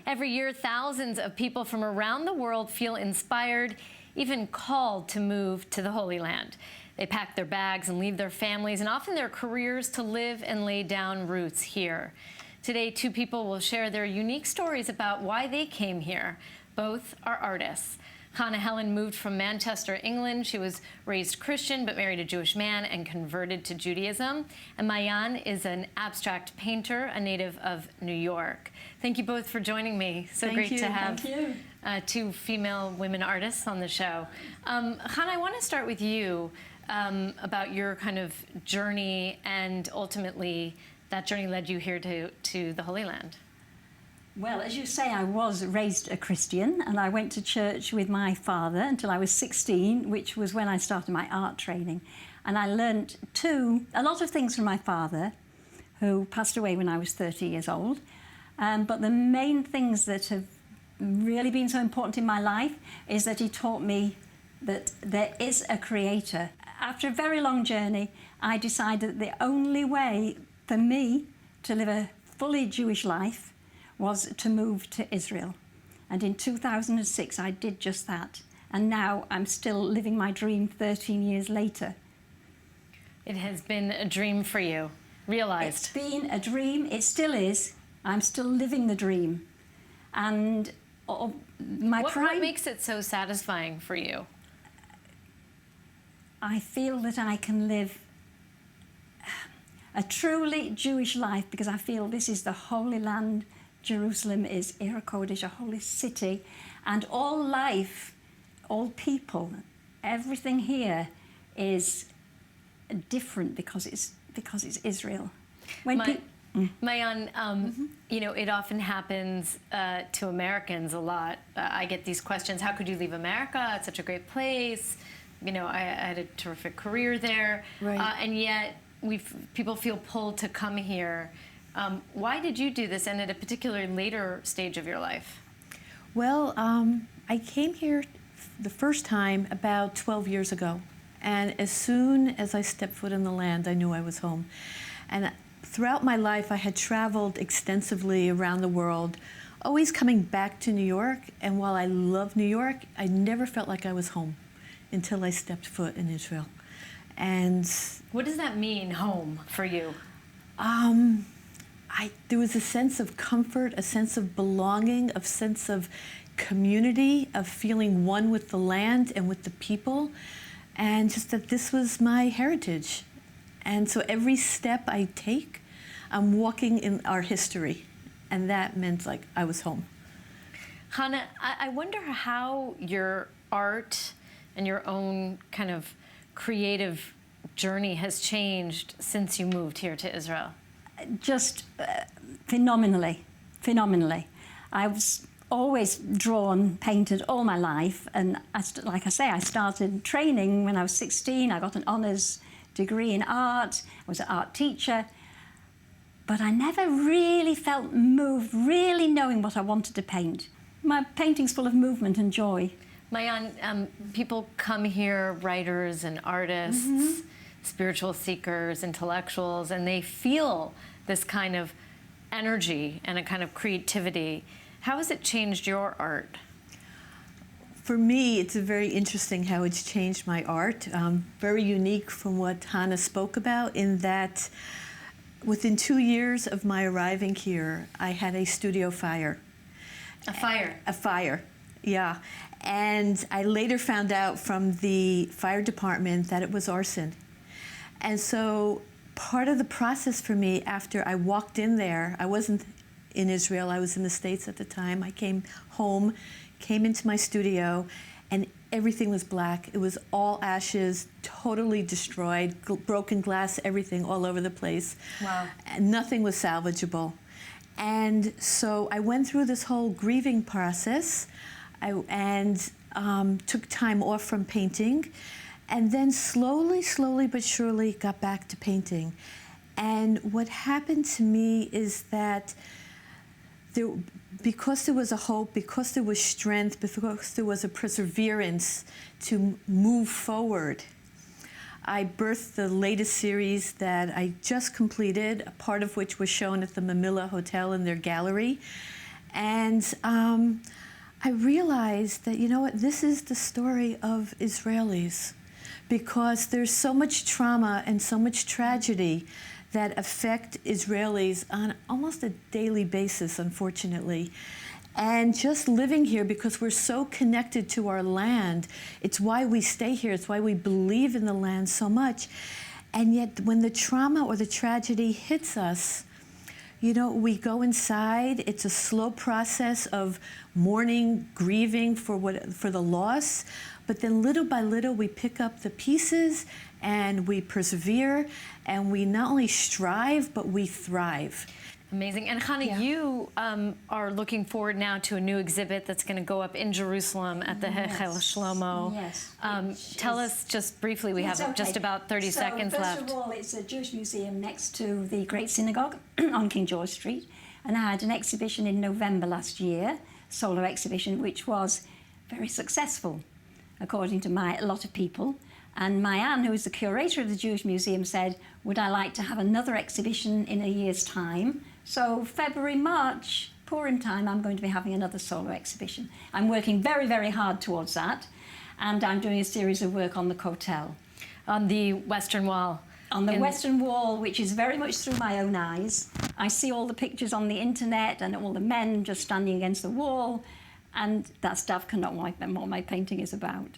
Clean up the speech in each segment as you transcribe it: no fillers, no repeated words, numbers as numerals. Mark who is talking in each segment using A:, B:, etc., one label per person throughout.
A: Every year, thousands of people from around the world feel inspired, even called to move to the Holy Land. They pack their bags and leave their families and often their careers to live and lay down roots here. Today, two people will share their unique stories about why they came here. Both are artists. Chana Helen moved from Manchester, England. She was raised Christian but married a Jewish man and converted to Judaism. And Mayan is an abstract painter, a native of New York. Thank you both for joining me. So great to have two female women artists on the show. Chana, I want to start with you about your kind of journey, and ultimately that journey led you here to the Holy Land.
B: Well, as you say, I was raised a Christian, and I went to church with my father until I was 16, which was when I started my art training. And I learnt a lot of things from my father, who passed away when I was 30 years old. But the main things that have really been so important in my life is that he taught me that there is a creator. After a very long journey, I decided that the only way for me to live a fully Jewish life was to move to Israel. And in 2006, I did just that. And now I'm still living my dream 13 years later.
A: It has been a dream for you, realized.
B: It's been a dream, it still is. I'm still living the dream. And what
A: makes it so satisfying for you?
B: I feel that I can live a truly Jewish life because I feel this is the Holy Land. Jerusalem is Ir Kodesh, a holy city, and all life, all people, everything here is different because it's Israel.
A: Mayan, you know, it often happens to Americans a lot. I get these questions: how could you leave America? It's such a great place. You know, I had a terrific career there,
C: right.
A: And yet people feel pulled to come here. Why did you do this, and at a particularly later stage of your life?
C: Well, I came here the first time about 12 years ago. And as soon as I stepped foot in the land, I knew I was home. And throughout my life, I had traveled extensively around the world, always coming back to New York. And while I love New York, I never felt like I was home until I stepped foot in Israel. And
A: what does that mean, home, for you?
C: There was a sense of comfort, a sense of belonging, a sense of community, of feeling one with the land and with the people, and just that this was my heritage. And so every step I take, I'm walking in our history, and that meant like I was home.
A: Chana, I wonder how your art and your own kind of creative journey has changed since you moved here to Israel.
B: Just phenomenally. I was always drawn, painted all my life, and like I say, I started training when I was 16. I got an honours degree in art, I was an art teacher, but I never really felt moved, really knowing what I wanted to paint. My painting's full of movement and joy.
A: Mayan, people come here, writers and artists, spiritual seekers, intellectuals, and they feel this kind of energy and a kind of creativity. How has it changed your art?
C: For me, it's very interesting how it's changed my art. Very unique from what Chana spoke about, in that within 2 years of my arriving here, I had a studio fire.
A: A fire?
C: A fire, yeah. And I later found out from the fire department that it was arson. And so part of the process for me after I walked in there, I wasn't in Israel, I was in the States at the time. I came home, came into my studio, and everything was black. It was all ashes, totally destroyed, broken glass, everything all over the place.
A: Wow.
C: And nothing was salvageable. And so I went through this whole grieving process and took time off from painting. And then slowly but surely got back to painting. And what happened to me is that because there was a hope, because there was strength, because there was a perseverance to move forward, I birthed the latest series that I just completed, a part of which was shown at the Mamilla Hotel in their gallery. And I realized that, you know what, this is the story of Israelis, because there's so much trauma and so much tragedy that affect Israelis on almost a daily basis, unfortunately. And just living here, because we're so connected to our land, it's why we stay here, it's why we believe in the land so much. And yet when the trauma or the tragedy hits us, you know, we go inside. It's a slow process of mourning, grieving for the loss, but then little by little we pick up the pieces and we persevere, and we not only strive, but we thrive.
A: Amazing. And Chana, you are looking forward now to a new exhibit that's going to go up in Jerusalem at the Hechel Shlomo.
B: Yes.
A: Tell us just briefly, we have just about 30 seconds left.
B: First of all, it's a Jewish museum next to the Great Synagogue on King George Street. And I had an exhibition in November last year, solo exhibition, which was very successful, according to a lot of people. And my Anne, who is the curator of the Jewish Museum, said, would I like to have another exhibition in a year's time? So February, March, Purim time, I'm going to be having another solo exhibition. I'm working very, very hard towards that. And I'm doing a series of work on the Kotel.
A: On the Western Wall.
B: On the Western Wall, which is very much through my own eyes. I see all the pictures on the internet and all the men just standing against the wall. And that stuff cannot wipe them what my painting is about.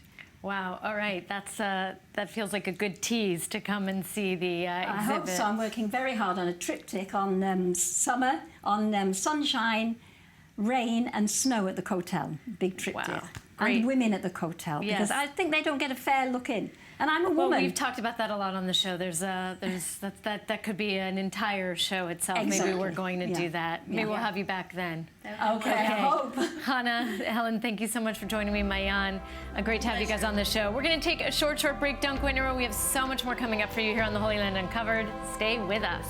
A: Wow, all right. That feels like a good tease to come and see the exhibit.
B: I hope so. I'm working very hard on a triptych on summer, on sunshine, rain and snow at the Kotel. Big triptych.
A: Wow, great.
B: And women at the Kotel, because I think they don't get a fair look in. And I'm a woman.
A: Well, we've talked about that a lot on the show. That could be an entire show itself.
B: Exactly.
A: Maybe we're going to do that. Maybe we'll have you back then.
B: Okay, I hope.
A: Chana, Helen, thank you so much for joining me, Mayan. Great to have you guys on the show. We're going to take a short break. Don't go anywhere. We have so much more coming up for you here on the Holy Land Uncovered. Stay with us.